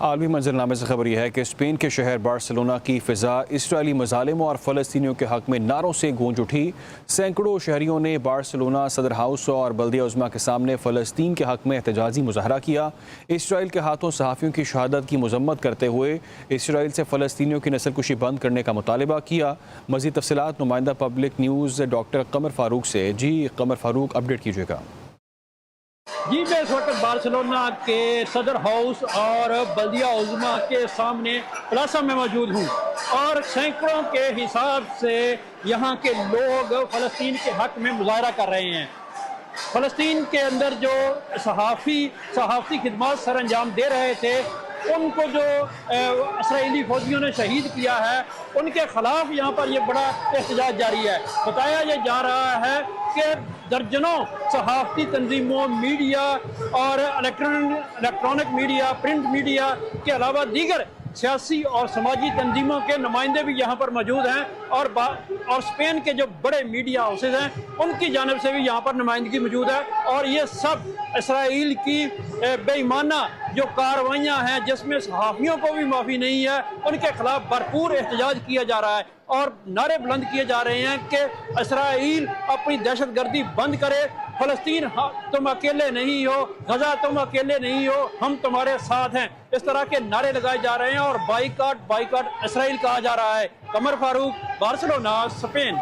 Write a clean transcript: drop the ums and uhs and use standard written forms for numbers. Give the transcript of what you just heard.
عالمی منظرنامے سے خبر یہ ہے کہ اسپین کے شہر بارسلونا کی فضا اسرائیلی مظالموں اور فلسطینیوں کے حق میں نعروں سے گونج اٹھی۔ سینکڑوں شہریوں نے بارسلونا صدر ہاؤس اور بلدیہ عظمیٰ کے سامنے فلسطین کے حق میں احتجاجی مظاہرہ کیا۔ اسرائیل کے ہاتھوں صحافیوں کی شہادت کی مذمت کرتے ہوئے اسرائیل سے فلسطینیوں کی نسل کشی بند کرنے کا مطالبہ کیا۔ مزید تفصیلات نمائندہ پبلک نیوز ڈاکٹر قمر فاروق سے۔ جی قمر فاروق، اپڈیٹ کیجیے گا۔ جی میں اس وقت بارسلونا کے صدر ہاؤس اور بلدیہ عظمیٰ کے سامنے پلازا میں موجود ہوں، اور سینکڑوں کے حساب سے یہاں کے لوگ فلسطین کے حق میں مظاہرہ کر رہے ہیں۔ فلسطین کے اندر جو صحافتی خدمات سر انجام دے رہے تھے، ان کو جو اسرائیلی فوجیوں نے شہید کیا ہے، ان کے خلاف یہاں پر یہ بڑا احتجاج جاری ہے۔ بتایا یہ جا رہا ہے کہ درجنوں صحافتی تنظیموں، میڈیا اور الیکٹرانک میڈیا، پرنٹ میڈیا کے علاوہ دیگر سیاسی اور سماجی تنظیموں کے نمائندے بھی یہاں پر موجود ہیں، اور اسپین کے جو بڑے میڈیا ہاؤسز ہیں ان کی جانب سے بھی یہاں پر نمائندگی موجود ہے، اور یہ سب اسرائیل کی بے ایمانہ جو کارروائیاں ہیں جس میں صحافیوں کو بھی معافی نہیں ہے، ان کے خلاف بھرپور احتجاج کیا جا رہا ہے، اور نعرے بلند کیے جا رہے ہیں کہ اسرائیل اپنی دہشت گردی بند کرے، فلسطین تم اکیلے نہیں ہو، غزہ تم اکیلے نہیں ہو، ہم تمہارے ساتھ ہیں۔ اس طرح کے نعرے لگائے جا رہے ہیں اور بائیکاٹ اسرائیل کہا جا رہا ہے۔ قمر فاروق، بارسلونا، اسپین۔